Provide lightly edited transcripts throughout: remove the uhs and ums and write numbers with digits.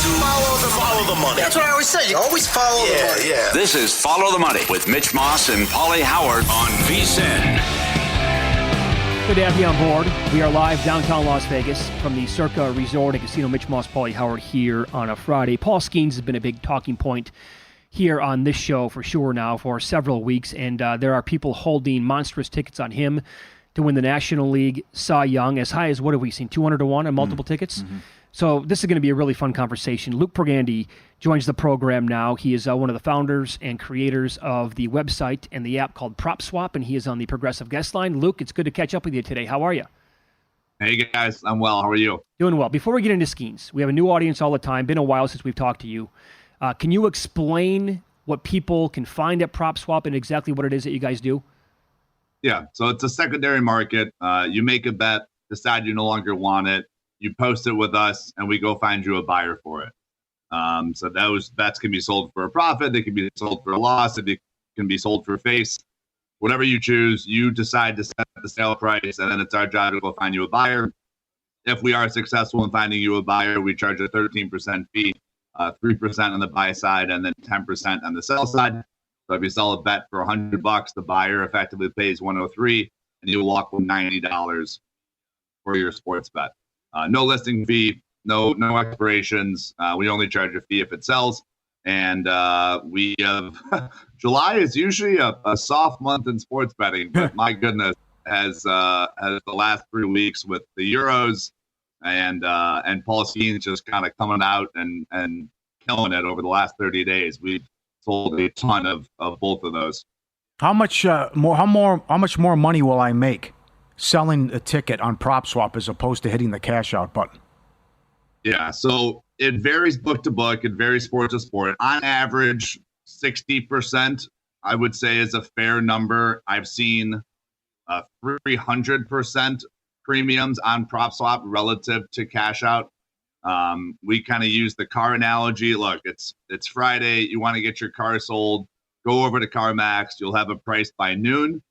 Follow the money. That's what I always say. You always follow the money. Yeah. This is Follow the Money with Mitch Moss and Pauly Howard on VSiN. Good to have you on board. We are live downtown Las Vegas from the Circa Resort and Casino. Mitch Moss, Pauly Howard here on a Friday. Paul Skeens has been a big talking point here on this show for sure now for several weeks, and there are people holding monstrous tickets on him to win the National League Cy Young as high as, what have we seen, 200-1 on multiple tickets? Mm-hmm. So this is going to be a really fun conversation. Luke Pergande joins the program now. He is one of the founders and creators of the website and the app called PropSwap, and he is on the Progressive Guest Line. Luke, it's good to catch up with you today. How are you? Hey, guys. I'm well. How are you? Doing well. Before we get into Skeens, we have a new audience all the time. Been a while since we've talked to you. Can you explain what people can find at PropSwap and exactly what it is that you guys do? Yeah. So it's a secondary market. You make a bet, decide you no longer want it. You post it with us, and we go find you a buyer for it. So those bets can be sold for a profit. They can be sold for a loss. They can be sold for face. Whatever you choose, you decide to set the sale price, and then it's our job to go find you a buyer. If we are successful in finding you a buyer, we charge a 13% fee, 3% on the buy side, and then 10% on the sell side. So if you sell a bet for $100, the buyer effectively pays $103, and you walk with $90 for your sports bet. No listing fee, no expirations. We only charge a fee if it sells. And we have July is usually a soft month in sports betting, but my goodness, has the last 3 weeks with the Euros and Paul Skeens just kind of coming out and killing it over the last 30 days. We've sold a ton of both of those. How much more money will I make selling a ticket on PropSwap as opposed to hitting the cash out button? Yeah, so it varies book to book. It varies sport to sport. On average, 60%, I would say, is a fair number. I've seen 300% premiums on PropSwap relative to cash out. We kind of use the car analogy. Look, it's Friday. You want to get your car sold. Go over to CarMax. You'll have a price by noon.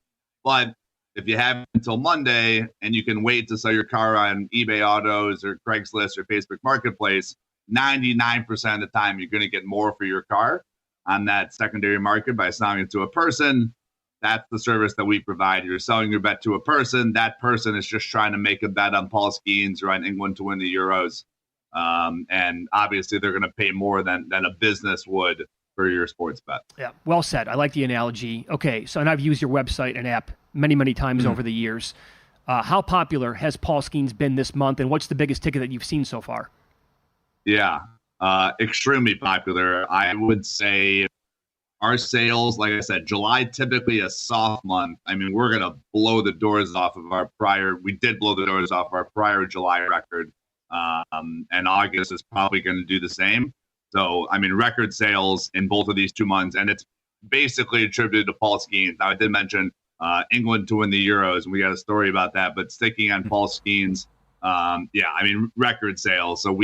But if you have until Monday and you can wait to sell your car on eBay Autos or Craigslist or Facebook Marketplace, 99% of the time you're going to get more for your car on that secondary market by selling it to a person. That's the service that we provide. You're selling your bet to a person. That person is just trying to make a bet on Paul Skeens or on England to win the Euros. And obviously they're going to pay more than a business would for your sports bet. Yeah, well said. I like the analogy. Okay, so and I've used your website and app many, many times over the years. How popular has Paul Skeens been this month, and what's the biggest ticket that you've seen so far? Yeah, extremely popular. I would say our sales, like I said, July typically a soft month. I mean, we're going to blow the doors off of we did blow the doors off our prior July record. And August is probably going to do the same. So, I mean, record sales in both of these 2 months, and it's basically attributed to Paul Skeens. Now, I did mention England to win the Euros, and we got a story about that, but sticking on Paul Skeens, record sales. So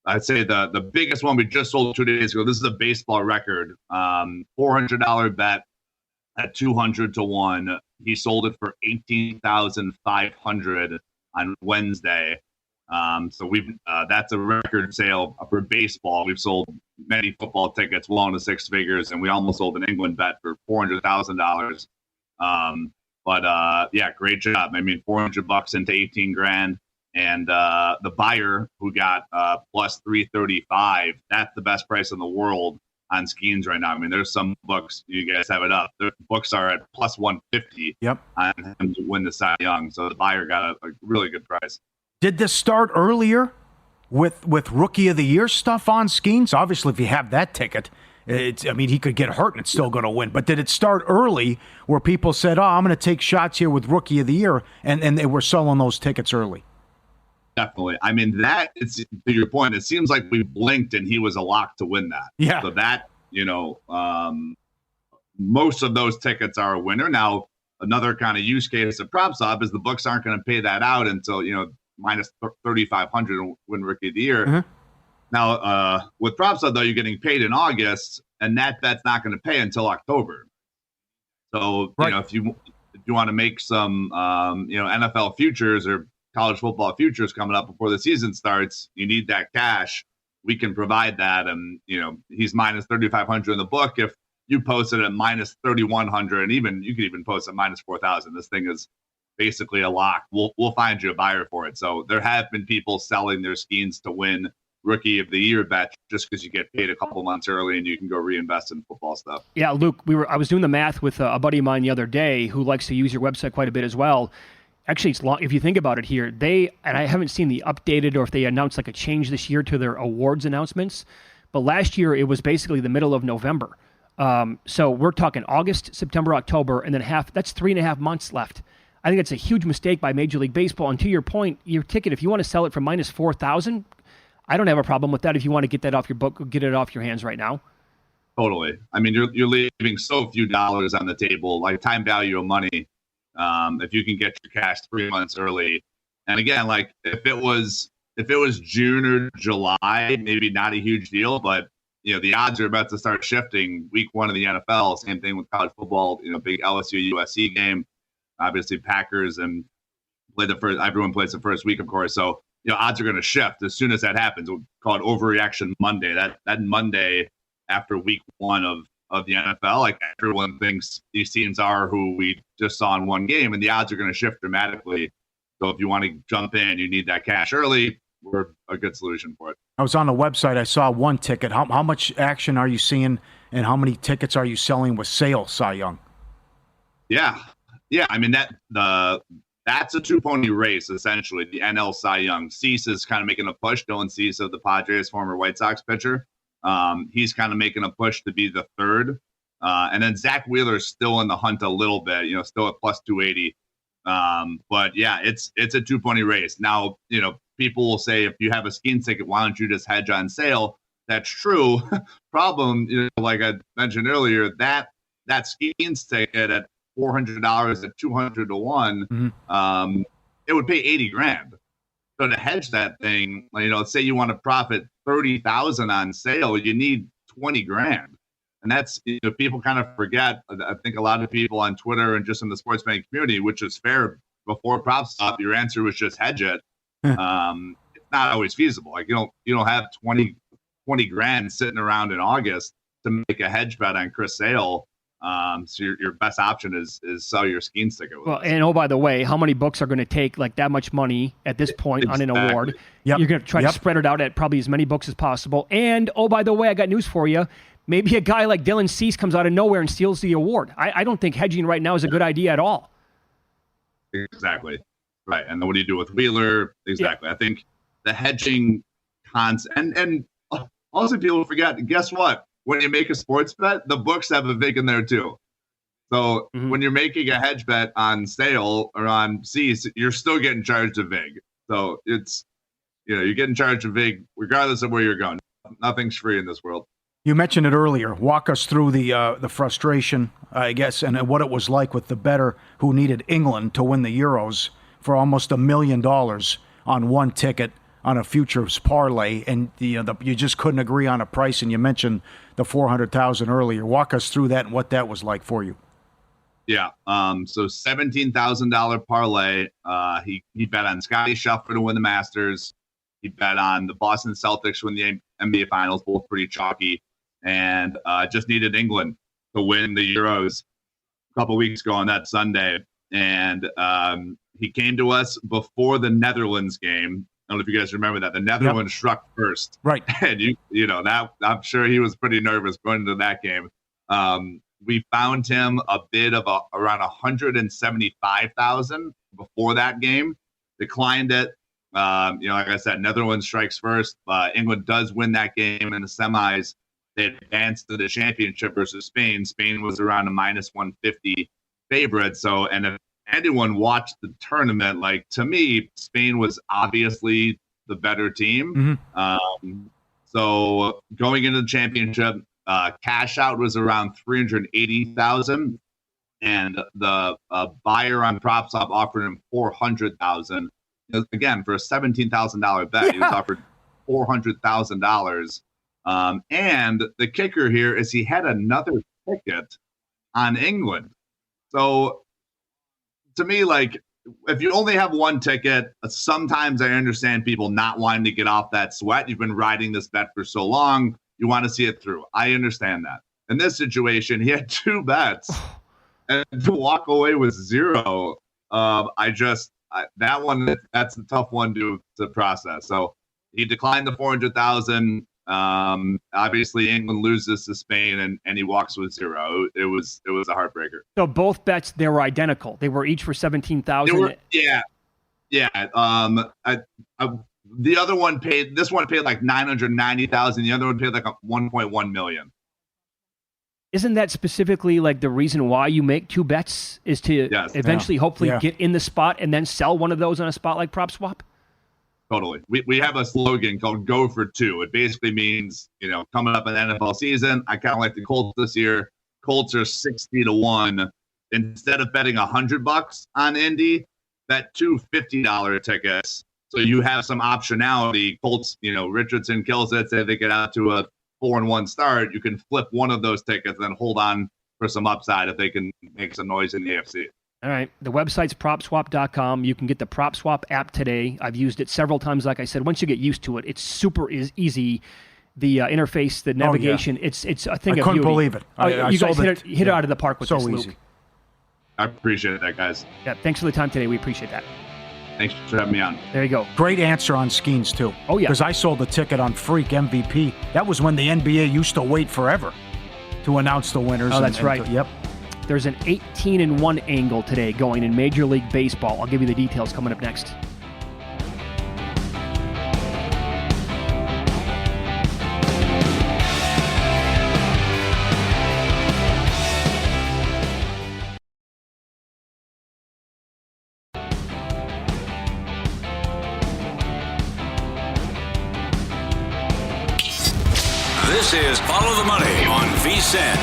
I'd say the biggest one we just sold 2 days ago, this is a baseball record, $400 bet at 200-1. He sold it for $18,500 on Wednesday. So that's a record sale for baseball. We've sold many football tickets well into six figures, and we almost sold an England bet for $400,000. Great job. I mean, $400 into 18 grand. And the buyer who got plus 335, that's the best price in the world on Skeens right now. I mean, there's some books, you guys have it up. The books are at plus 150 on him to win the Cy Young. So the buyer got a really good price. Did this start earlier with Rookie of the Year stuff on Skeens? Obviously, if you have that ticket, he could get hurt and it's still going to win. But did it start early where people said, I'm going to take shots here with Rookie of the Year, and they were selling those tickets early? Definitely. I mean, that is, to your point, it seems like we blinked and he was a lock to win that. Yeah. So that, most of those tickets are a winner. Now, another kind of use case of PropSwap is the books aren't going to pay that out until, minus 3,500 and win Rookie of the Year. Mm-hmm. Now, with PropSwap, though, you're getting paid in August, and that bet's not going to pay until October. So, right. If you want to make some, NFL futures or college football futures coming up before the season starts, you need that cash. we can provide that. And, he's minus 3,500 in the book. If you post it at minus 3,100, and you could even post at minus 4,000, this thing is basically a lock. We'll find you a buyer for it. So there have been people selling their Skeens to win Rookie of the Year bet just because you get paid a couple months early and you can go reinvest in football stuff. Yeah, Luke, I was doing the math with a buddy of mine the other day who likes to use your website quite a bit as well. Actually, it's long. If you think about it here, and I haven't seen the updated or if they announced like a change this year to their awards announcements, but last year it was basically the middle of November. So we're talking August, September, October, and then that's 3.5 months left. I think it's a huge mistake by Major League Baseball. And to your point, your ticket, if you want to sell it for minus 4,000, I don't have a problem with that. If you want to get that off your book, get it off your hands right now. Totally. I mean, you're leaving so few dollars on the table, like time value of money. If you can get your cash 3 months early, and again, like if it was June or July, maybe not a huge deal, but the odds are about to start shifting. Week 1 of the NFL, same thing with college football. Big LSU USC game. Obviously, Packers and everyone plays the first week, of course. So, odds are going to shift as soon as that happens. We'll call it overreaction Monday. That Monday after week 1 of the NFL, like everyone thinks these teams are who we just saw in one game, and the odds are going to shift dramatically. So if you want to jump in, you need that cash early. We're a good solution for it. I was on the website. I saw one ticket. How much action are you seeing, and how many tickets are you selling with sale, Cy Young? Yeah, I mean that's a two-pony race essentially. The NL Cy Young. Cease is kind of making a push. Dylan Cease of the Padres, former White Sox pitcher. He's kind of making a push to be the third, and then Zach Wheeler is still in the hunt a little bit. Still at plus 280. But yeah, it's a two-pony race. Now people will say if you have a Skeens ticket, why don't you just hedge on sale? That's true. Problem, like I mentioned earlier, that Skeens ticket at $400 at 200 to 1, it would pay $80,000. So to hedge that thing, let's say you want to profit 30,000 on sale, you need 20,000, and that's people kind of forget. I think a lot of people on Twitter and just in the sports betting community, which is fair. Before props stop, your answer was just hedge it. It's not always feasible. Like you don't have 20,000 sitting around in August to make a hedge bet on Chris Sale. So your best option is sell your Skeens ticket with us. And by the way, how many books are going to take like that much money at this point on an award? Yep. You're going to try to spread it out at probably as many books as possible. And by the way, I got news for you. Maybe a guy like Dylan Cease comes out of nowhere and steals the award. I don't think hedging right now is a good idea at all. Exactly. Right. And then what do you do with Wheeler? Exactly. Yeah. I think the hedging and also people forget, guess what? When you make a sports bet, the books have a vig in there too. So when you're making a hedge bet on Sale or on Cease, you're still getting charged a vig. So it's, you're getting charged a vig regardless of where you're going. Nothing's free in this world. You mentioned it earlier. Walk us through the frustration, I guess, and what it was like with the bettor who needed England to win the Euros for almost $1 million on one ticket on a futures parlay, and you just couldn't agree on a price. And you mentioned the 400,000 earlier. Walk us through that and what that was like for you. Yeah. So $17,000 parlay. He bet on Scottie Scheffler to win the Masters. He bet on the Boston Celtics to win the NBA Finals, both pretty chalky, and just needed England to win the Euros a couple weeks ago on that Sunday. And he came to us before the Netherlands game. I don't know if you guys remember that. The Netherlands struck first. Right. And that I'm sure he was pretty nervous going into that game. We found him a bid of around 175,000 before that game. Declined it. Like I said, Netherlands strikes first. England does win that game in the semis. They advanced to the championship versus Spain. Spain was around a minus 150 favorite. So, and if anyone watched the tournament, like to me, Spain was obviously the better team. So going into the championship, cash out was around 380,000, and the buyer on PropSwap offered him 400,000. Again, for a $17,000 bet, he was offered $400,000. And the kicker here is he had another ticket on England. So to me, like, if you only have one ticket, sometimes I understand people not wanting to get off that sweat. You've been riding this bet for so long. You want to see it through. I understand that. In this situation, he had 2 bets and to walk away with 0. That's a tough one to process. So he declined the 400,000. Obviously England loses to Spain and he walks with 0. It was a heartbreaker. So both bets, they were identical. They were each for 17,000. Yeah. The other one paid. This one paid like 990,000. The other one paid like 1.1 million. Isn't that specifically like the reason why you make 2 bets is to eventually, hopefully, get in the spot and then sell one of those on a spot like PropSwap? Totally. We have a slogan called "Go for 2." It basically means, coming up in the NFL season, I kind of like the Colts this year. Colts are 60-1. Instead of betting $100 on Indy, bet 2 $50 tickets. So you have some optionality. Colts, Richardson kills it. Say they get out to a 4-1 start. You can flip one of those tickets and then hold on for some upside if they can make some noise in the AFC. All right. The website's propswap.com. You can get the PropSwap app today. I've used it several times. Like I said, once you get used to it, it's super easy. The interface, the navigation, it's a thing of beauty. I couldn't believe it. You guys hit it out of the park with so this, easy. Luke. I appreciate that, guys. Yeah, thanks for the time today. We appreciate that. Thanks for having me on. There you go. Great answer on Skeens, too. Oh, yeah. Because I sold a ticket on Freak MVP. That was when the NBA used to wait forever to announce the winners. Oh, that's right. Yep. There's an 18-1 angle today going in Major League Baseball. I'll give you the details coming up next. This is Follow the Money on VSiN.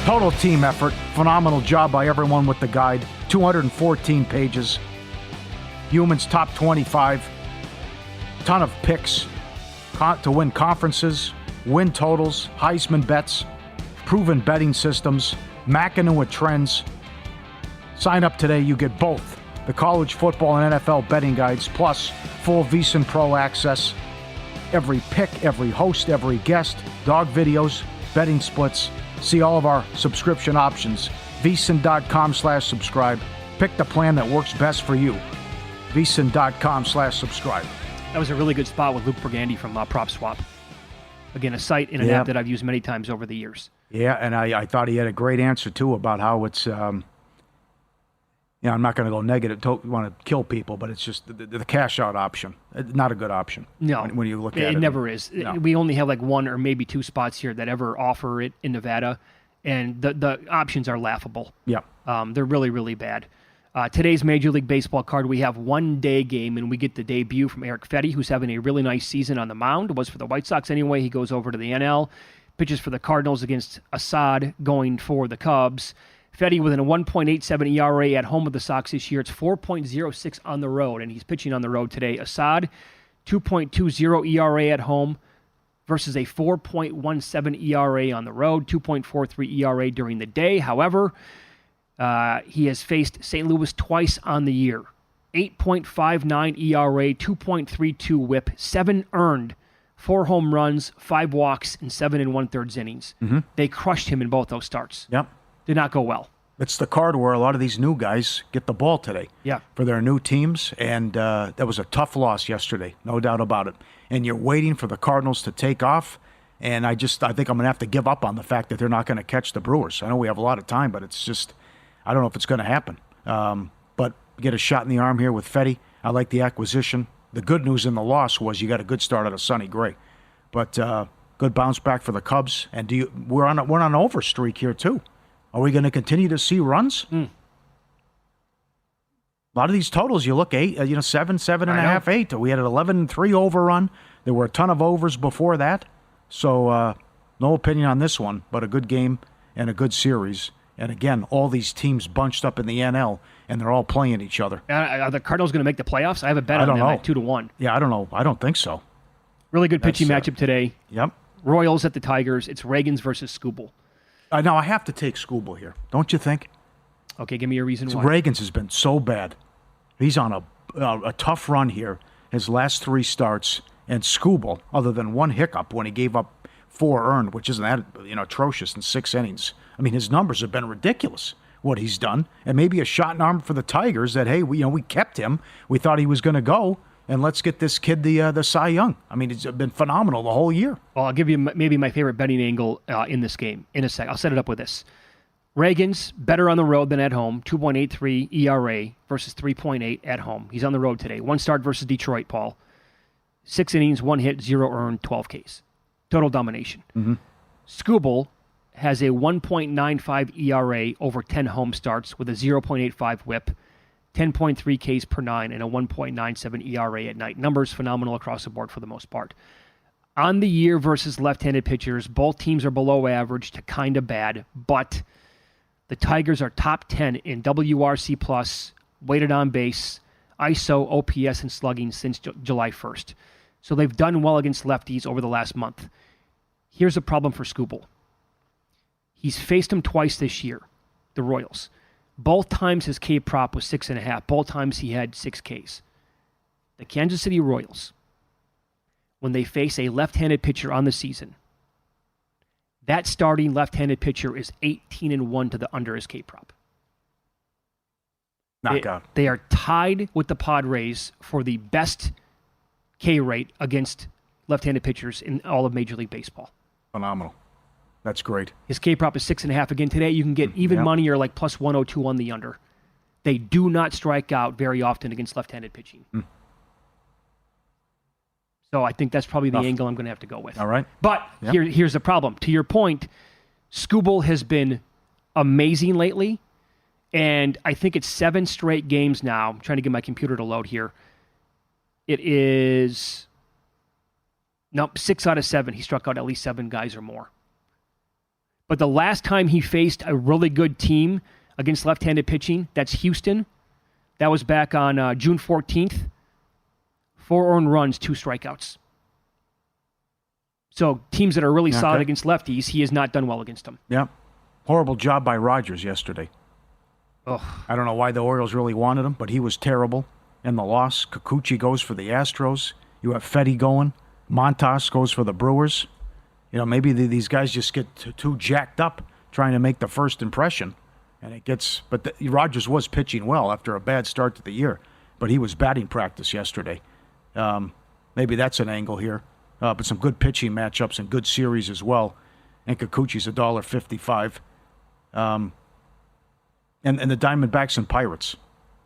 Total team effort. Phenomenal job by everyone with the guide. 214 pages. Humans top 25. Ton of picks to win conferences, win totals, Heisman bets, proven betting systems, Mackinac trends. Sign up today. You get both the college football and NFL betting guides, plus full VSiN Pro access. Every pick, every host, every guest, dog videos, betting splits. See all of our subscription options. VSiN.com/subscribe. Pick the plan that works best for you. VSiN.com/subscribe. That was a really good spot with Luke Pergande from PropSwap. Again, a site and an app that I've used many times over the years. Yeah, and I thought he had a great answer, too, about how it's, I'm not going to go negative, want to kill people, but it's just the cash-out option. Not a good option. No. When you look at it. It never is. No. We only have like 1 or maybe 2 spots here that ever offer it in Nevada, and the options are laughable. Yeah. They're really, really bad. Today's Major League Baseball card, we have 1-day game, and we get the debut from Eric Fetty, who's having a really nice season on the mound. Was for the White Sox anyway. He goes over to the NL, pitches for the Cardinals against Assad, going for the Cubs. Fetty with a 1.87 ERA at home with the Sox this year. It's 4.06 on the road, and he's pitching on the road today. Assad, 2.20 ERA at home versus a 4.17 ERA on the road, 2.43 ERA during the day. However, he has faced St. Louis twice on the year. 8.59 ERA, 2.32 whip, 7 earned, 4 home runs, 5 walks, and 7 1/3 innings. Mm-hmm. They crushed him in both those starts. Yep. Did not go well. It's the card where a lot of these new guys get the ball today. Yeah. For their new teams, and that was a tough loss yesterday, no doubt about it. And you're waiting for the Cardinals to take off, and I think I'm going to have to give up on the fact that they're not going to catch the Brewers. I know we have a lot of time, but it's just, I don't know if it's going to happen. But get a shot in the arm here with Fetty. I like the acquisition. The good news in the loss was you got a good start out of Sonny Gray. But good bounce back for the Cubs. And we're on an over streak here, too. Are we going to continue to see runs? A lot of these totals, you look 8, 7, 7.5, 8. We had an 11-3 overrun. There were a ton of overs before that. So no opinion on this one, but a good game and a good series. And again, all these teams bunched up in the NL, and they're all playing each other. Are the Cardinals going to make the playoffs? I have a bet on them at 2-1. Yeah, I don't know. I don't think so. Really good pitching matchup today. Yep. Royals at the Tigers. It's Reagans versus Skubal. Now, I have to take Skubal here. Don't you think? Okay, give me a reason why. Reagan's has been so bad. He's on a tough run here. His last 3 starts, and Skubal, other than one hiccup when he gave up 4 earned, which isn't that atrocious in 6 innings. I mean, his numbers have been ridiculous, what he's done. And maybe a shot in arm for the Tigers that, hey, we kept him. We thought he was going to go, and let's get this kid the Cy Young. I mean, it's been phenomenal the whole year. Well, I'll give you maybe my favorite betting angle in this game in a sec. I'll set it up with this. Reagan's better on the road than at home, 2.83 ERA versus 3.8 at home. He's on the road today. 1 start versus Detroit, Paul. 6 innings, 1 hit, 0 earned, 12 Ks. Total domination. Mm-hmm. Skubal has a 1.95 ERA over 10 home starts with a 0.85 whip, 10.3 Ks per 9, and a 1.97 ERA at night. Numbers phenomenal across the board for the most part. On the year versus left-handed pitchers, both teams are below average to kind of bad, but the Tigers are top 10 in WRC plus, weighted on base, ISO, OPS, and slugging since July 1st. So they've done well against lefties over the last month. Here's a problem for Skubal. He's faced them twice this year, the Royals. Both times his K prop was 6.5. Both times he had 6 Ks. The Kansas City Royals, when they face a left-handed pitcher on the season, that starting left-handed pitcher is 18-1 to the under his K prop. Knockout. They are tied with the Padres for the best K rate against left-handed pitchers in all of Major League Baseball. Phenomenal. That's great. His K prop is 6.5. Again, today you can get even money or like plus 102 on the under. They do not strike out very often against left-handed pitching. So I think that's probably the angle I'm going to have to go with. All right. But here's the problem. To your point, Skubal has been amazing lately, and I think it's 7 straight games now. I'm trying to get my computer to load here. It is 6 out of 7. He struck out at least 7 guys or more. But the last time he faced a really good team against left-handed pitching, that's Houston. That was back on June 14th. 4 earned runs, 2 strikeouts. So teams that are really solid against lefties, he has not done well against them. Yeah. Horrible job by Rodgers yesterday. Ugh. I don't know why the Orioles really wanted him, but he was terrible in the loss. Kikuchi goes for the Astros. You have Fetty going. Montas goes for the Brewers. Maybe these guys just get too jacked up trying to make the first impression. And it gets, but Rodgers was pitching well after a bad start to the year, but he was batting practice yesterday. Maybe that's an angle here. But some good pitching matchups and good series as well. And Kikuchi's $1.55. And the Diamondbacks and Pirates.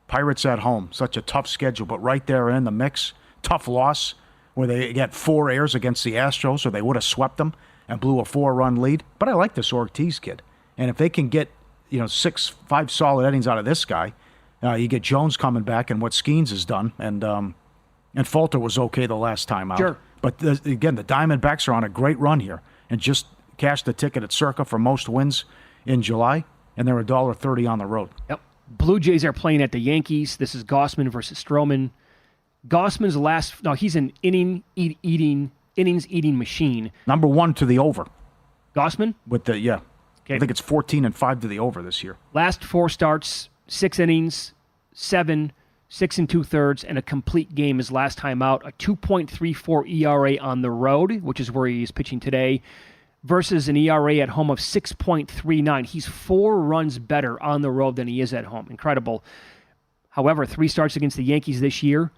Pirates at home. Such a tough schedule, but right there in the mix. Tough loss where they get 4 errors against the Astros, or they would have swept them and blew a 4-run lead. But I like this Ortiz kid. And if they can get 5 solid innings out of this guy, you get Jones coming back and what Skeens has done. And Falter was okay the last time out. Sure. But again, the Diamondbacks are on a great run here and just cashed the ticket at Circa for most wins in July, and they're $1.30 on the road. Yep. Blue Jays are playing at the Yankees. This is Gausman versus Stroman. Gausman's he's an innings eating machine. Number 1 to the over. Gausman? Okay. I think it's 14-5 to the over this year. Last 4 starts, 6 innings, 7, 6 2/3, and a complete game his last time out. A 2.34 ERA on the road, which is where he is pitching today, versus an ERA at home of 6.39. He's 4 runs better on the road than he is at home. Incredible. However, 3 starts against the Yankees this year,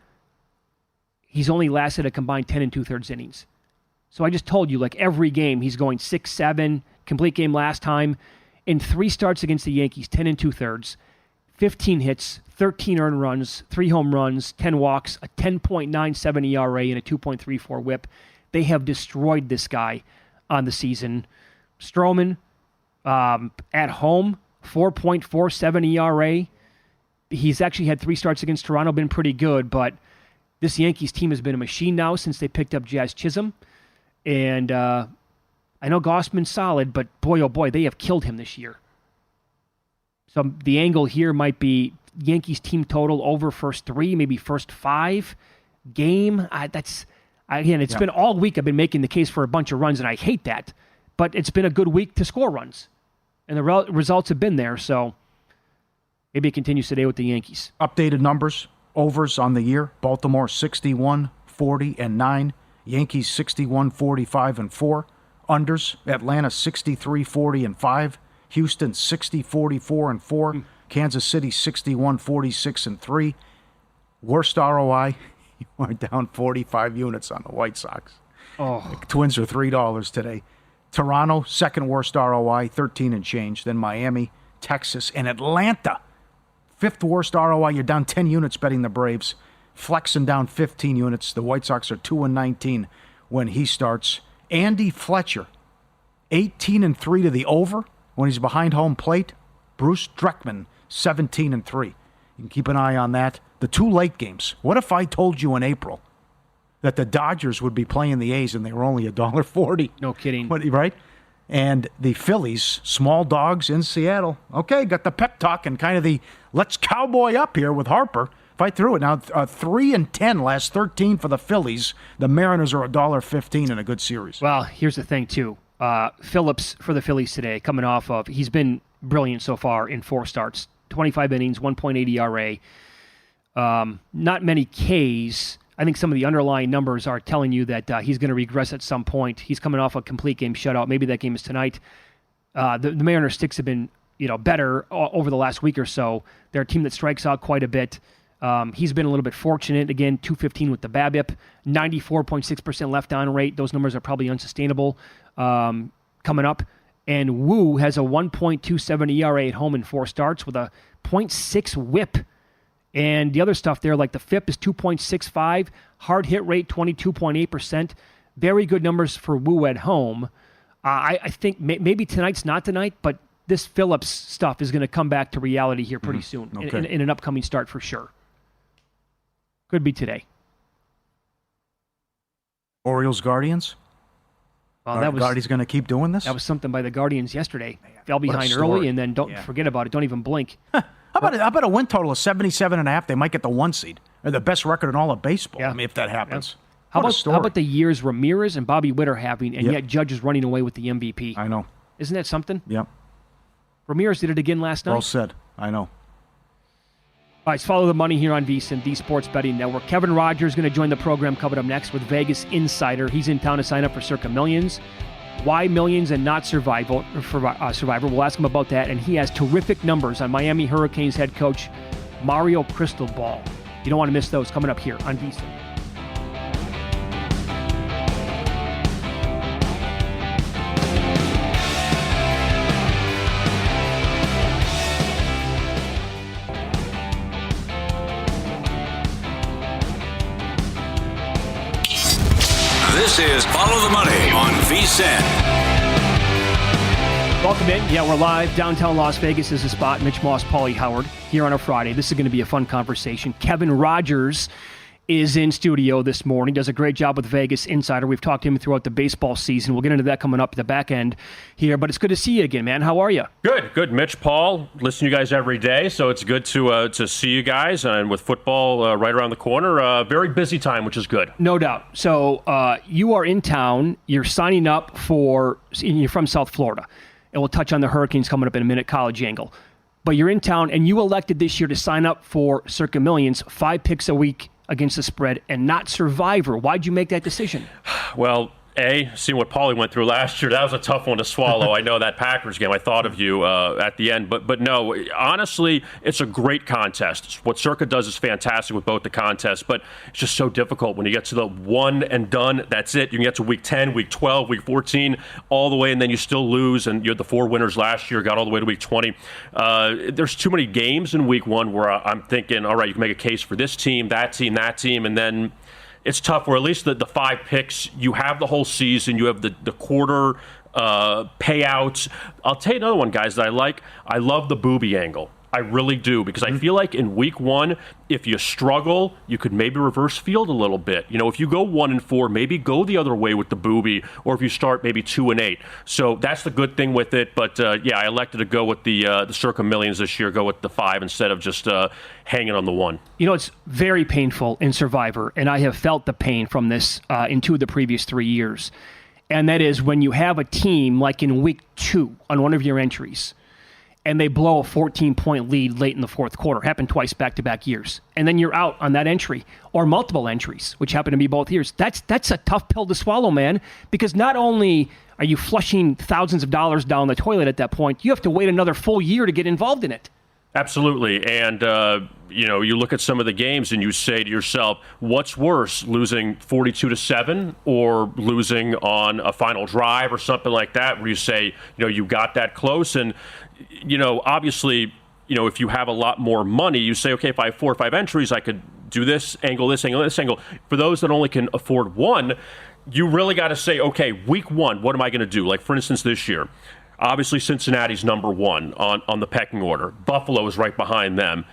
he's only lasted a combined 10 2/3 innings. So I just told you, like every game, he's going 6-7, complete game last time. In 3 starts against the Yankees, 10 2/3, 15 hits, 13 earned runs, 3 home runs, 10 walks, a 10.97 ERA, and a 2.34 whip. They have destroyed this guy on the season. Stroman, at home, 4.47 ERA. He's actually had 3 starts against Toronto, been pretty good, but this Yankees team has been a machine now since they picked up Jazz Chisholm. And I know Gausman's solid, but boy, oh boy, they have killed him this year. So the angle here might be Yankees team total over first 3, maybe first 5 game. It's been all week I've been making the case for a bunch of runs, and I hate that. But it's been a good week to score runs. And the results have been there, so Maybe it continues today with the Yankees. Updated numbers, overs on the year. Baltimore 61, 40, and 9. Yankees 61, 45, and 4. Unders, Atlanta 63, 40, and 5. Houston 60, 44, and 4. Kansas City 61, 46, and 3. Worst ROI, you are down 45 units on the White Sox. Oh. The Twins are $3 today. Toronto, second worst ROI, 13 and change. Then Miami, Texas, and Atlanta. Fifth worst ROI, you're down 10 units betting the Braves. Flexing down 15 units. The White Sox are 2-19 when he starts. Andy Fletcher, 18-3 to the over when he's behind home plate. Bruce Dreckman, 17-3. You can keep an eye on that. The two late games. What if I told you in April that the Dodgers would be playing the A's and they were only $1.40? No kidding. Right? And the Phillies, small dogs in Seattle. Okay, got the pep talk and kind of the let's cowboy up here with Harper. Fight through it. Now, 3-10 last 13 for the Phillies. The Mariners are $1.15 in a good series. Well, here's the thing, too. Phillips for the Phillies today, coming off of, he's been brilliant so far in 4 starts. 25 innings, 1.8 ERA. Not many Ks. I think some of the underlying numbers are telling you that he's going to regress at some point. He's coming off a complete game shutout. Maybe that game is tonight. The Mariners' sticks have been better over the last week or so. They're a team that strikes out quite a bit. He's been a little bit fortunate. Again, 215 with the BABIP, 94.6% left on rate. Those numbers are probably unsustainable coming up. And Wu has a 1.27 ERA at home in 4 starts with a 0.6 whip. And the other stuff there, like the FIP is 2.65, hard hit rate 22.8%. Very good numbers for Wu at home. I think maybe tonight's not tonight, but this Phillips stuff is going to come back to reality here pretty soon in an upcoming start for sure. Could be today. Orioles Guardians? Well, Guardians going to keep doing this? That was something by the Guardians yesterday. Fell behind early, and then don't forget about it. Don't even blink. How about a win total of 77.5? They might get the 1 seed. They're the best record in all of baseball. Yeah. I mean, if that happens. Yeah. How about the years Ramirez and Bobby Witt are having, and yet Judge is running away with the MVP? I know. Isn't that something? Yep. Ramirez did it again last night. Well said. I know. All right, let's follow the money here on VSiN, the Sports Betting Network. Kevin Rodgers is going to join the program coming up next with Vegas Insider. He's in town to sign up for Circa Millions. Why Millions and not Survivor? We'll ask him about that. And he has terrific numbers on Miami Hurricanes head coach Mario Cristobal. You don't want to miss those coming up here on VSiN. This is Follow the Money on VSiN. Welcome in. Yeah, we're live. Downtown Las Vegas is the spot. Mitch Moss, Pauly Howard here on a Friday. This is going to be a fun conversation. Kevin Rodgers is in studio this morning. Does a great job with Vegas Insider. We've talked to him throughout the baseball season. We'll get into that coming up at the back end here. But it's good to see you again, man. How are you? Good. Mitch, Paul, listen to you guys every day, so it's good to see you guys. And with football right around the corner, very busy time, which is good. No doubt. So you are in town. You're signing up for. You're from South Florida, and we'll touch on the Hurricanes coming up in a minute. College angle, but you're in town, and you elected this year to sign up for Circa Millions, 5 picks a week against the spread, and not Survivor. Why'd you make that decision? Well, seeing what Pauly went through last year, that was a tough one to swallow. I know that Packers game, I thought of you at the end. But no, honestly, it's a great contest. What Circa does is fantastic with both the contests, but it's just so difficult when you get to the one and done, that's it. You can get to week 10, week 12, week 14, all the way, and then you still lose, and you had the 4 winners last year, got all the way to week 20. There's too many games in week 1 where I'm thinking, all right, you can make a case for this team, that team, and then it's tough, or at least the 5 picks, you have the whole season, you have the quarter payouts. I'll tell you another one, guys, that I like. I love the booby angle. I really do, because I feel like in week 1, if you struggle, you could maybe reverse field a little bit. You know, if you go 1-4, maybe go the other way with the booby, or if you start maybe 2-8. So that's the good thing with it. But I elected to go with the Circa Millions this year, go with the 5 instead of just hanging on the 1. You know, it's very painful in Survivor, and I have felt the pain from this in 2 of the previous 3 years. And that is when you have a team like in week 2 on one of your entries, and they blow a 14-point lead late in the fourth quarter. Happened twice back-to-back years. And then you're out on that entry, or multiple entries, which happen to be both years. That's a tough pill to swallow, man, because not only are you flushing thousands of dollars down the toilet at that point, you have to wait another full year to get involved in it. Absolutely. And, you look at some of the games and you say to yourself, what's worse, losing 42-7 or losing on a final drive or something like that, where you say, you got that close. And, obviously, if you have a lot more money, you say, okay, if I have 4 or 5 entries, I could do this angle, this angle, this angle. For those that only can afford one, you really got to say, okay, week 1, what am I going to do? Like, for instance, this year, obviously Cincinnati's number 1 on the pecking order. Buffalo is right behind them.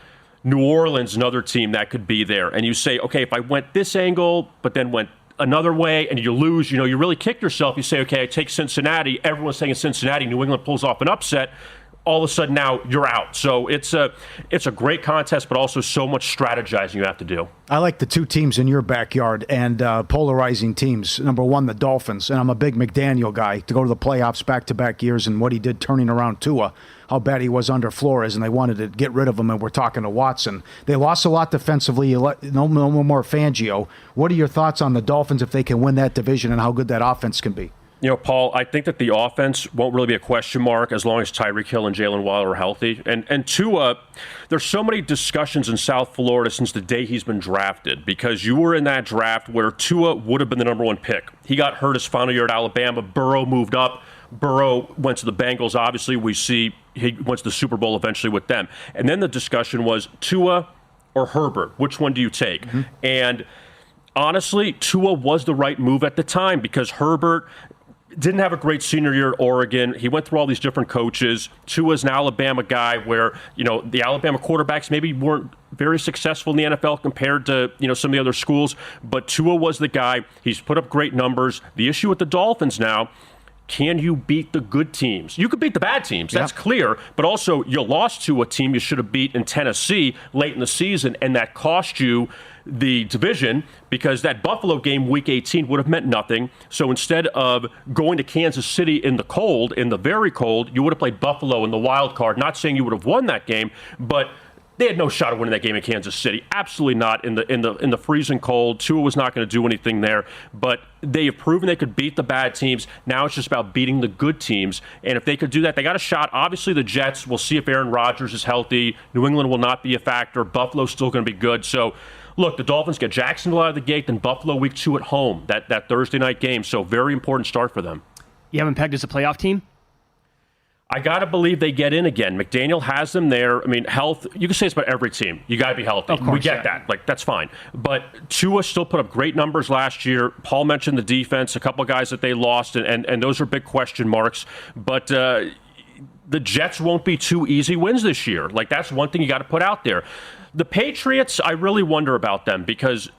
New Orleans, another team that could be there. And you say, okay, if I went this angle, but then went another way, and you lose, you really kick yourself. You say, okay, I take Cincinnati. Everyone's saying Cincinnati. New England pulls off an upset. All of a sudden now you're out. So it's a great contest, but also so much strategizing you have to do. I like the 2 teams in your backyard and polarizing teams. Number 1, the Dolphins, and I'm a big McDaniel guy, to go to the playoffs back-to-back years and what he did turning around Tua, how bad he was under Flores, and they wanted to get rid of him, and we're talking to Watson. They lost a lot defensively. No more Fangio. What are your thoughts on the Dolphins if they can win that division and how good that offense can be? Paul, I think that the offense won't really be a question mark as long as Tyreek Hill and Jalen Waddle are healthy. And Tua, there's so many discussions in South Florida since the day he's been drafted, because you were in that draft where Tua would have been the number 1 pick. He got hurt his final year at Alabama. Burrow moved up. Burrow went to the Bengals. Obviously, we see he went to the Super Bowl eventually with them. And then the discussion was Tua or Herbert. Which one do you take? Mm-hmm. And honestly, Tua was the right move at the time, because Herbert didn't have a great senior year at Oregon. He went through all these different coaches. Tua's an Alabama guy where, the Alabama quarterbacks maybe weren't very successful in the NFL compared to, some of the other schools. But Tua was the guy. He's put up great numbers. The issue with the Dolphins now, can you beat the good teams? You could beat the bad teams, that's clear. But also, you lost to a team you should have beat in Tennessee late in the season, and that cost you the division, because that Buffalo game, Week 18, would have meant nothing. So instead of going to Kansas City in the cold, in the very cold, you would have played Buffalo in the wild card. Not saying you would have won that game, but they had no shot of winning that game in Kansas City. Absolutely not in the freezing cold. Tua was not going to do anything there. But they have proven they could beat the bad teams. Now it's just about beating the good teams. And if they could do that, they got a shot. Obviously, the Jets, we'll see if Aaron Rodgers is healthy. New England will not be a factor. Buffalo's still going to be good. So, look, the Dolphins get Jacksonville out of the gate, then Buffalo Week 2 at home, that Thursday night game. So very important start for them. You haven't pegged as a playoff team? I got to believe they get in again. McDaniel has them there. I mean, health, you can say it's about every team. You got to be healthy. Of course, we get that. That's fine. But Tua still put up great numbers last year. Paul mentioned the defense, a couple of guys that they lost, and those are big question marks. But the Jets won't be 2 easy wins this year. That's one thing you got to put out there. The Patriots, I really wonder about them because,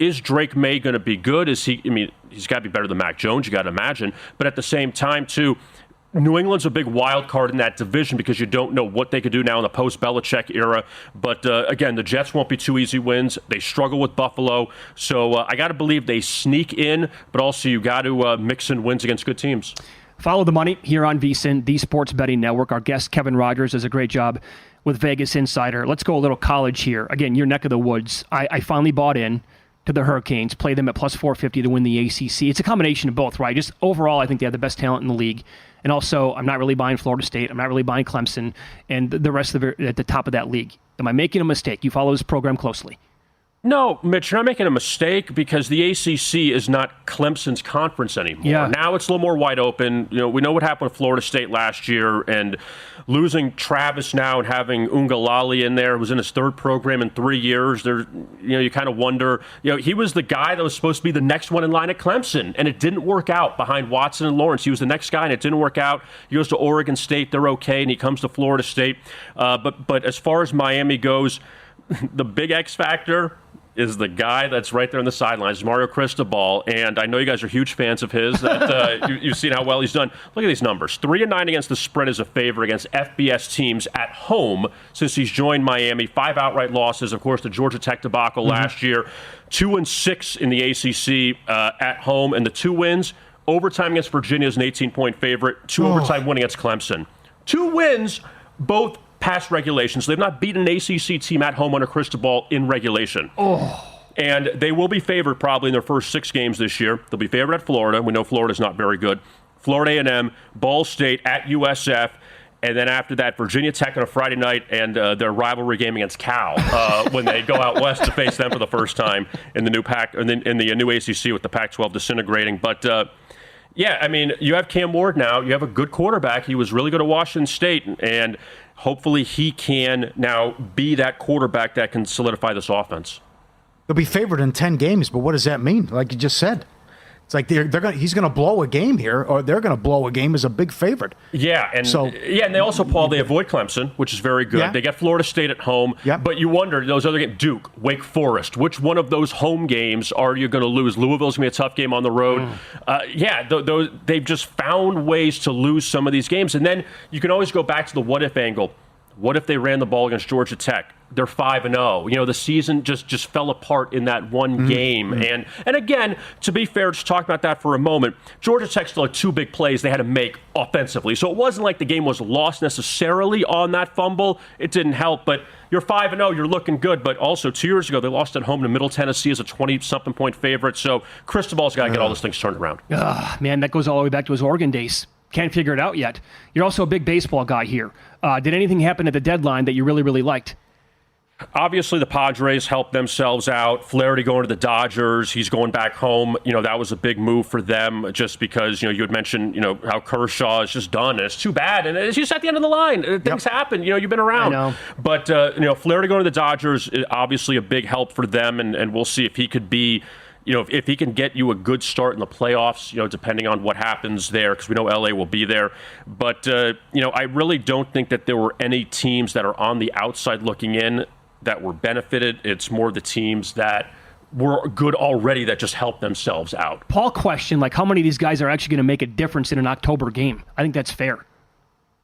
is Drake May going to be good? He's got to be better than Mac Jones, you got to imagine. But at the same time, too, New England's a big wild card in that division because you don't know what they could do now in the post-Belichick era. But, again, the Jets won't be 2 easy wins. They struggle with Buffalo. So I got to believe they sneak in, but also you got to mix in wins against good teams. Follow the money here on VSiN, the Sports Betting Network. Our guest, Kevin Rodgers, does a great job with Vegas Insider. Let's go a little college here. Again, your neck of the woods. I finally bought in to the Hurricanes, play them at plus 450 to win the ACC. It's a combination of both, right? Just overall, I think they have the best talent in the league. And also, I'm not really buying Florida State. I'm not really buying Clemson and the rest of it at the top of that league. Am I making a mistake? You follow this program closely. No, Mitch, you're not making a mistake because the ACC is not Clemson's conference anymore. Yeah. Now it's a little more wide open. We know what happened with Florida State last year, and losing Travis now and having Ungalali in there, who was in his 3rd program in 3 years. You kind of wonder. He was the guy that was supposed to be the next one in line at Clemson, and it didn't work out behind Watson and Lawrence. He was the next guy, and it didn't work out. He goes to Oregon State, they're okay, and he comes to Florida State. But as far as Miami goes, the big X factor is the guy that's right there on the sidelines, Mario Cristobal, and I know you guys are huge fans of his. That you've seen how well he's done. Look at these numbers: 3-9 against the spread as a favorite against FBS teams at home since he's joined Miami. 5 outright losses, of course, the Georgia Tech debacle last year. 2-6 in the ACC at home, and the 2 wins: overtime against Virginia is an 18-point favorite, 2 overtime win against Clemson. 2 wins. both past regulations. They've not beaten an ACC team at home under Cristobal in regulation. And they will be favored probably in their first 6 games this year. They'll be favored at Florida. We know Florida's not very good. Florida A&M, Ball State at USF, and then after that, Virginia Tech on a Friday night and their rivalry game against Cal when they go out west to face them for the first time in the new new ACC with the Pac-12 disintegrating. But yeah, I mean, you have Cam Ward now. You have a good quarterback. He was really good at Washington State, and hopefully he can now be that quarterback that can solidify this offense. They'll be favored in 10 games, but what does that mean? Like you just said. It's like he's going to blow a game here, or they're going to blow a game as a big favorite. Yeah, and they also, Paul, they avoid Clemson, which is very good. Yeah. They get Florida State at home, but you wonder, those other games, Duke, Wake Forest, which one of those home games are you going to lose? Louisville's going to be a tough game on the road. They've just found ways to lose some of these games. And then you can always go back to the what-if angle. What if they ran the ball against Georgia Tech? They're 5-0. You know, the season just fell apart in that one game. And again, to be fair, just talk about that for a moment. Georgia Tech still had 2 big plays they had to make offensively. So it wasn't like the game was lost necessarily on that fumble. It didn't help. But you're 5-0. You're looking good. But also 2 years ago, they lost at home to Middle Tennessee as a 20-something point favorite. So Cristobal's got to get all those things turned around. Man, that goes all the way back to his Oregon days. Can't figure it out yet. You're also a big baseball guy here. Did anything happen at the deadline that you really, really liked? Obviously, the Padres helped themselves out. Flaherty going to the Dodgers. He's going back home. You know, that was a big move for them just because, you had mentioned, how Kershaw is just done. And it's too bad. And it's just at the end of the line. Things happen. You've been around. I know. But, Flaherty going to the Dodgers is obviously a big help for them. And we'll see if he could be, if he can get you a good start in the playoffs, depending on what happens there, because we know LA will be there. But, I really don't think that there were any teams that are on the outside looking in that were benefited. It's more the teams that were good already that just helped themselves out. Paul questioned, how many of these guys are actually going to make a difference in an October game? I think that's fair.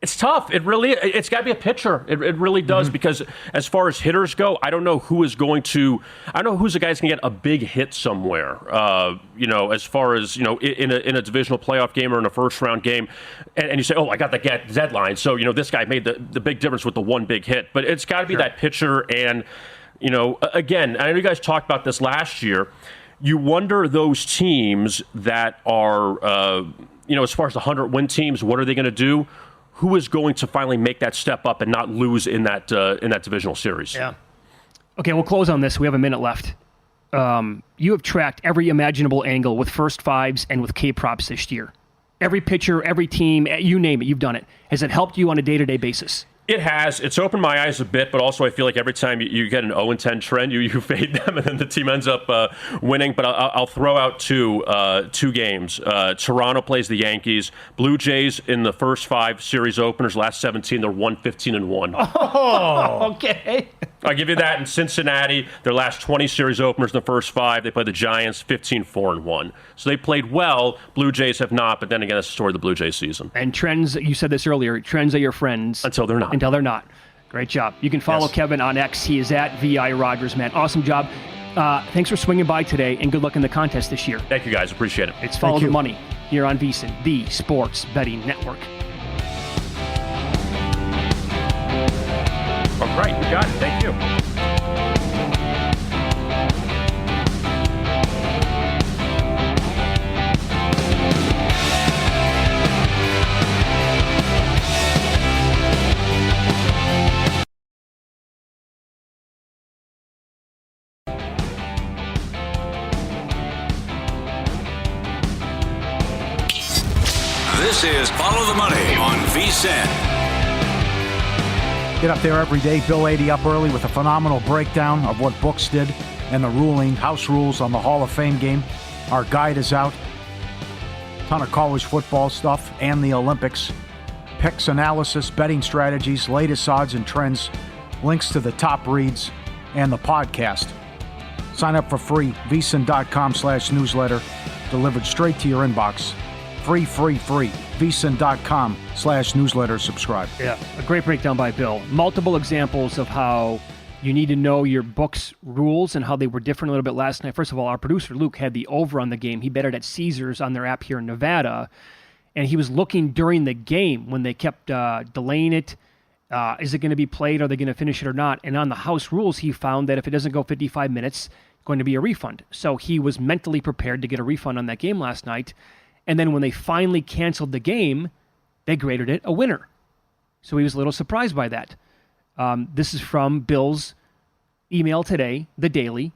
It's tough. It's got to be a pitcher. It really does, because as far as hitters go, I don't know who's the guy who's going to get a big hit somewhere. As far as, in a divisional playoff game or in a first round game. And you say, I got the deadline. So, this guy made the big difference with the one big hit. But it's got to be that pitcher. And, again, I know you guys talked about this last year. You wonder those teams that are, as far as the 100-win teams, what are they going to do? Who is going to finally make that step up and not lose in that divisional series? Yeah. Okay, we'll close on this. We have a minute left. You have tracked every imaginable angle with first fives and with K-props this year. Every pitcher, every team, you name it, you've done it. Has it helped you on a day-to-day basis? It has. It's opened my eyes a bit, but also I feel like every time you get an 0-10 trend, you fade them, and then the team ends up winning. But I'll throw out two games. Toronto plays the Yankees. Blue Jays in the first 5 series openers, last 17, they're 1-15-1. Oh, okay. I'll give you that. In Cincinnati, their last 20 series openers in the first 5, they played the Giants 15-4-1. So they played well. Blue Jays have not, but then again, that's the story of the Blue Jays season. And trends, you said this earlier, trends are your friends. Until they're not. Until they're not. Great job. You can follow Kevin on X. He is at VI Rodgers, man. Awesome job. Thanks for swinging by today, and good luck in the contest this year. Thank you, guys. Appreciate it. It's Follow the Money here on VSiN, the Sports Betting Network. All right, you got it. Thank you. This is Follow the Money on VSiN. Get up there every day. Bill 80 up early with a phenomenal breakdown of what books did and the house rules on the Hall of Fame game. Our guide is out. Ton of college football stuff and the Olympics. Picks, analysis, betting strategies, latest odds and trends, links to the top reads, and the podcast. Sign up for free. VSiN.com/newsletter. Delivered straight to your inbox. Free. VSiN.com/newsletter. Subscribe. Yeah, a great breakdown by Bill. Multiple examples of how you need to know your book's rules and how they were different a little bit last night. First of all, our producer, Luke, had the over on the game. He betted at Caesars on their app here in Nevada, and he was looking during the game when they kept delaying it Is it going to be played? Are they going to finish it or not? And on the house rules, he found that if it doesn't go 55 minutes, going to be a refund. So he was mentally prepared to get a refund on that game last night. And then when they finally canceled the game, they graded it a winner. So he was a little surprised by that. This is from Bill's email today, The Daily.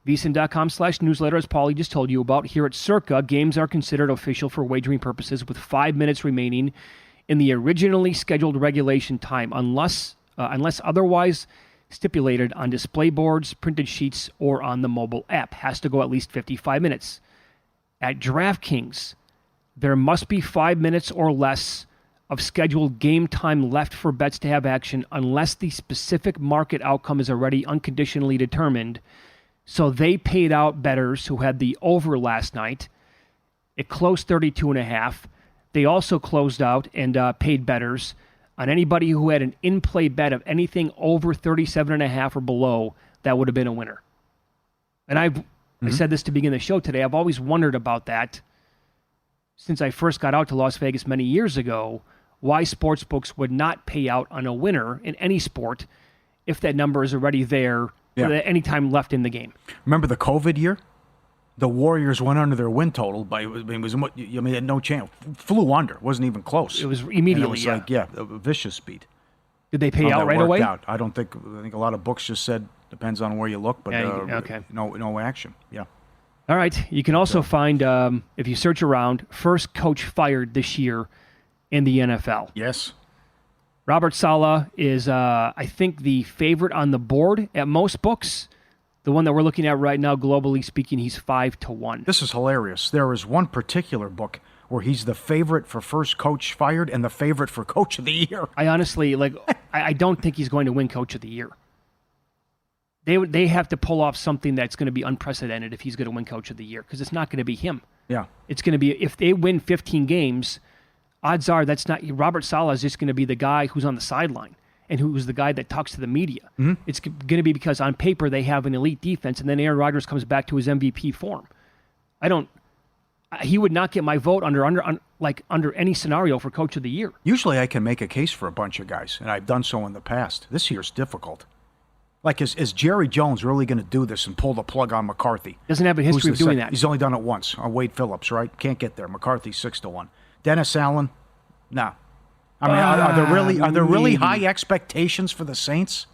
VSiN.com/newsletter, as Pauly just told you about. Here at Circa, games are considered official for wagering purposes with 5 minutes remaining in the originally scheduled regulation time, unless otherwise stipulated on display boards, printed sheets, or on the mobile app. Has to go at least 55 minutes. At DraftKings, there must be 5 minutes or less of scheduled game time left for bets to have action unless the specific market outcome is already unconditionally determined. So they paid out bettors who had the over last night. It closed 32.5. They also closed out and paid bettors on anybody who had an in-play bet of anything over 37.5 or below. That would have been a winner. And I said this to begin the show today. I've always wondered about that since I first got out to Las Vegas many years ago, why sportsbooks would not pay out on a winner in any sport if that number is already there. Yeah. Any time left in the game. Remember the COVID year? The Warriors went under their win total by had no chance. Flew under. Wasn't even close. It was immediately. And it was a vicious beat. Did they pay out right away? Out. I think a lot of books just said depends on where you look, but okay. No action. Yeah. All right. You can also find if you search around, first coach fired this year in the NFL. Yes. Robert Saleh is, I think, the favorite on the board at most books. The one that we're looking at right now, globally speaking, he's 5-1. This is hilarious. There is one particular book where he's the favorite for first coach fired and the favorite for coach of the year. I honestly, I don't think he's going to win coach of the year. They have to pull off something that's going to be unprecedented if he's going to win coach of the year, because it's not going to be him. Yeah. It's going to be, if they win 15 games, odds are that's not Robert Saleh is just going to be the guy who's on the sideline and who's the guy that talks to the media. Mm-hmm. It's going to be because on paper they have an elite defense, and then Aaron Rodgers comes back to his MVP form. He would not get my vote under any scenario for coach of the year. Usually I can make a case for a bunch of guys, and I've done so in the past. This year's difficult. Is Jerry Jones really going to do this and pull the plug on McCarthy? Doesn't have a history of doing that. He's only done it once on Wade Phillips, right? Can't get there. McCarthy 6-1. Dennis Allen, no. I mean, are there really high expectations for the Saints?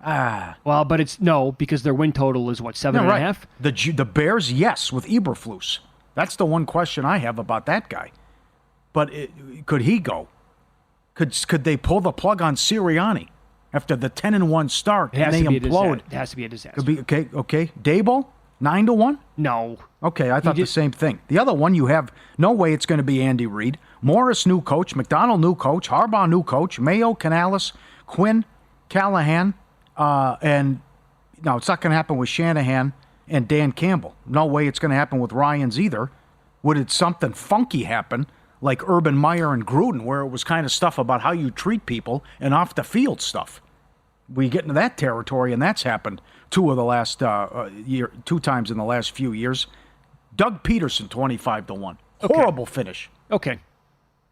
Well, but it's no, because their win total is what, 7.5? Right. The Bears, yes, with Eberflus. That's the one question I have about that guy. But could he go? Could they pull the plug on Sirianni after the 10-1 start and they implode? It has to be a disaster. Could be okay. Dable 9-1. No. Okay, I thought the same thing. The other one, you have no way it's going to be Andy Reid. Morris, new coach. McDonald, new coach. Harbaugh, new coach. Mayo, Canales, Quinn, Callahan. And no, it's not going to happen with Shanahan and Dan Campbell. No way it's going to happen with Ryans either. Would it something funky happen like Urban Meyer and Gruden, where it was kind of stuff about how you treat people and off-the-field stuff? We get into that territory, and that's happened two times in the last few years. Doug Peterson, 25-1. Okay. Horrible finish. Okay.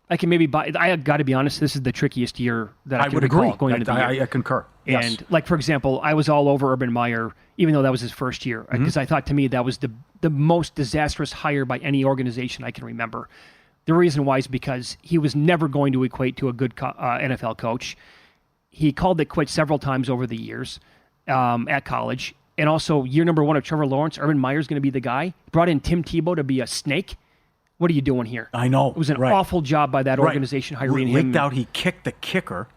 I can maybe buy. I got to be honest. This is the trickiest year that I can recall going into the year. I concur. Yes. And for example, I was all over Urban Meyer, even though that was his first year, because I thought to me that was the most disastrous hire by any organization I can remember. The reason why is because he was never going to equate to a good NFL coach. He called it quits several times over the years at college, and also year number 1 of Trevor Lawrence, Urban Meyer's going to be the guy. Brought in Tim Tebow to be a snake. What are you doing here? I know. It was an awful job by that organization hiring him. Leaked out he kicked the kicker.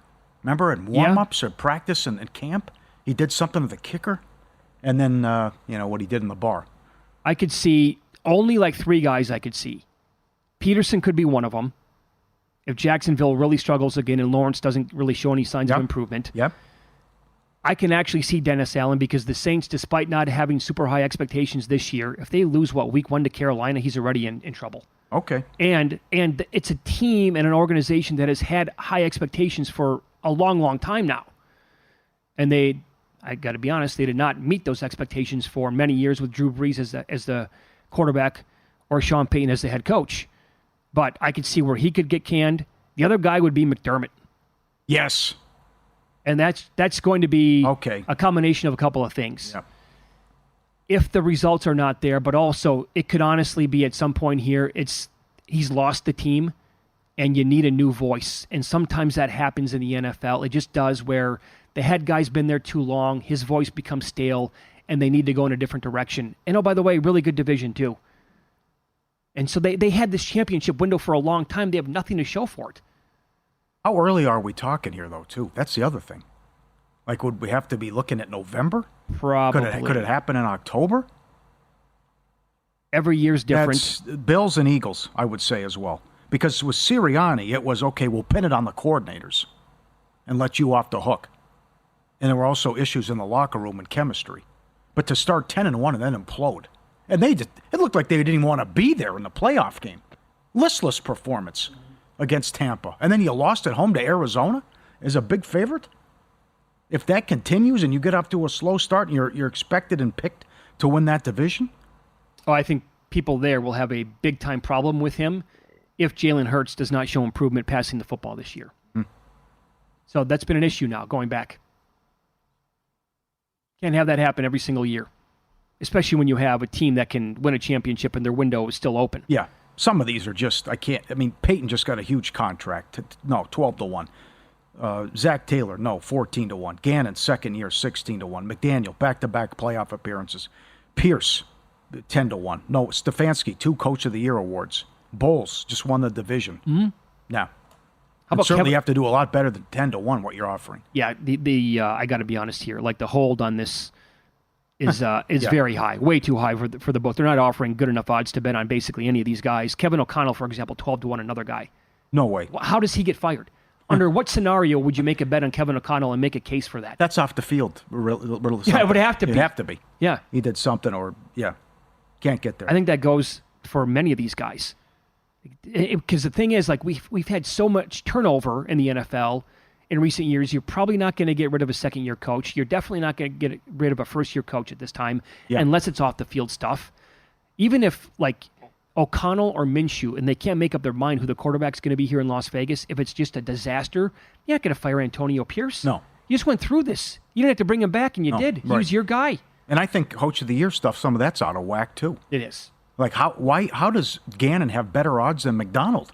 Remember in warm-ups or practice and camp? He did something to the kicker. And then, what he did in the bar. I could see only 3 guys I could see. Peterson could be one of them. If Jacksonville really struggles again and Lawrence doesn't really show any signs of improvement. Yep. I can actually see Dennis Allen because the Saints, despite not having super high expectations this year, if they lose, week 1 to Carolina, he's already in trouble. Okay. And it's a team and an organization that has had high expectations for a long, long time now. And I got to be honest, they did not meet those expectations for many years with Drew Brees as the quarterback or Sean Payton as the head coach. But I could see where he could get canned. The other guy would be McDermott. Yes. And that's going to be Okay. a combination of a couple of things. Yep. If the results are not there, but also it could honestly be at some point here, he's lost the team and you need a new voice. And sometimes that happens in the NFL. It just does, where the head guy's been there too long, his voice becomes stale, and they need to go in a different direction. And oh, by the way, really good division too. And so they had this championship window for a long time. They have nothing to show for it. How early are we talking here, though, too? That's the other thing. Like, would we have to be looking at November? Probably. Could it happen in October? Every year's different. That's Bills and Eagles, I would say, as well. Because with Sirianni, it was, okay, we'll pin it on the coordinators and let you off the hook. And there were also issues in the locker room and chemistry. But to start 10-1 and then implode. And it looked like they didn't even want to be there in the playoff game. Listless performance against Tampa. And then you lost at home to Arizona as a big favorite. If that continues and you get off to a slow start and you're expected and picked to win that division. Oh, I think people there will have a big-time problem with him if Jalen Hurts does not show improvement passing the football this year. So that's been an issue now, going back. Can't have that happen every single year, especially when you have a team that can win a championship and their window is still open. Yeah, some of these are just, Peyton just got a huge contract. No, 12-1. Zach Taylor, no, 14-1. Gannon, second year, 16-1. McDaniel, back-to-back playoff appearances. Pierce, 10-1. No, Stefanski, 2 Coach of the Year awards. Bowles just won the division. Mm-hmm. Now, how about certainly you have to do a lot better than 10-1 what you're offering. Yeah, I got to be honest here. Like, the hold on this is very high, way too high for the both. They're not offering good enough odds to bet on basically any of these guys. Kevin O'Connell, for example, 12-1, another guy. No way. How does he get fired? Under what scenario would you make a bet on Kevin O'Connell and make a case for that? That's off the field. Yeah, it would have to be. It'd have to be. Yeah. He did something can't get there. I think that goes for many of these guys. Because the thing is, like, we've had so much turnover in the NFL in recent years. You're probably not going to get rid of a second-year coach. You're definitely not going to get rid of a first-year coach at this time, unless it's off-the-field stuff. Even if, like, O'Connell or Minshew, and they can't make up their mind who the quarterback's going to be here in Las Vegas, if it's just a disaster, you're not going to fire Antonio Pierce. No. You just went through this. You didn't have to bring him back, and you did. He was your guy. And I think Coach of the Year stuff, some of that's out of whack, too. It is. Like, how does Gannon have better odds than McDonald?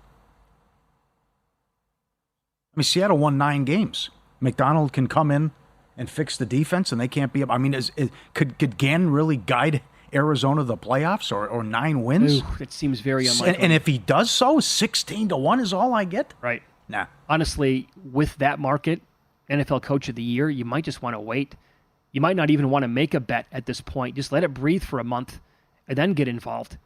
I mean, Seattle won 9 games. McDonald can come in and fix the defense, and they can't be up. I mean, could Gannon really guide Arizona to the playoffs or 9 wins? Ooh, it seems very unlikely. And if he does so, 16-1 is all I get? Right. Nah. Honestly, with that market, NFL Coach of the Year, you might just want to wait. You might not even want to make a bet at this point. Just let it breathe for a month and then get involved.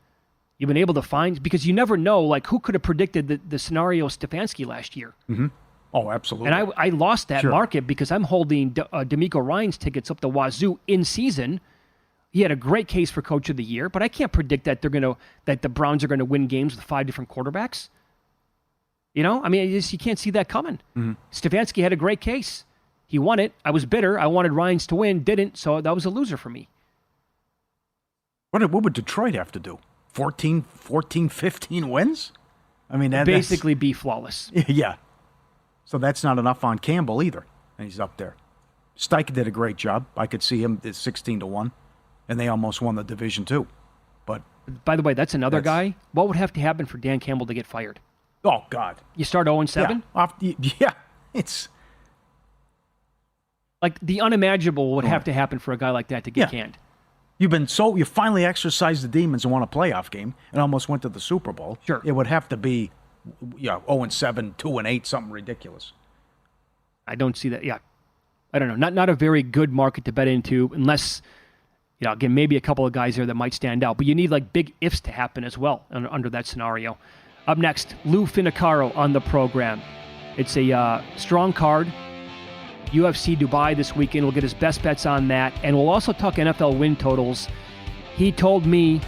You've been able to find, because you never know, like, who could have predicted the scenario Stefanski last year? Mm-hmm. Oh, absolutely. And I lost that market because I'm holding D'Amico Ryan's tickets up the wazoo in season. He had a great case for Coach of the Year, but I can't predict that the Browns are going to win games with 5 different quarterbacks. You know, I mean, you can't see that coming. Mm-hmm. Stefanski had a great case. He won it. I was bitter. I wanted Ryans to win. Didn't, so that was a loser for me. What would Detroit have to do? 14, 15 wins? I mean, basically be flawless. Yeah. So that's not enough on Campbell either. And he's up there. Steichen did a great job. I could see him at 16-1. And they almost won the division too. But by the way, that's another guy. What would have to happen for Dan Campbell to get fired? Oh, God. You start 0-7? Yeah. It's like the unimaginable would have to happen for a guy like that to get canned. You finally exercised the demons and won a playoff game and almost went to the Super Bowl. Sure. It would have to be 0-7, 2-8, something ridiculous. I don't see that. Yeah. I don't know. Not a very good market to bet into unless, again, maybe a couple of guys there that might stand out. But you need like big ifs to happen as well under that scenario. Up next, Lou Finicaro on the program. It's a strong card. UFC Dubai this weekend. We'll get his best bets on that. And we'll also talk NFL win totals. He told me,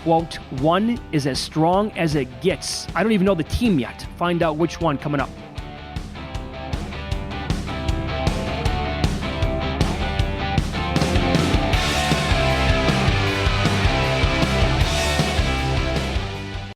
quote, one is as strong as it gets. I don't even know the team yet. Find out which one coming up.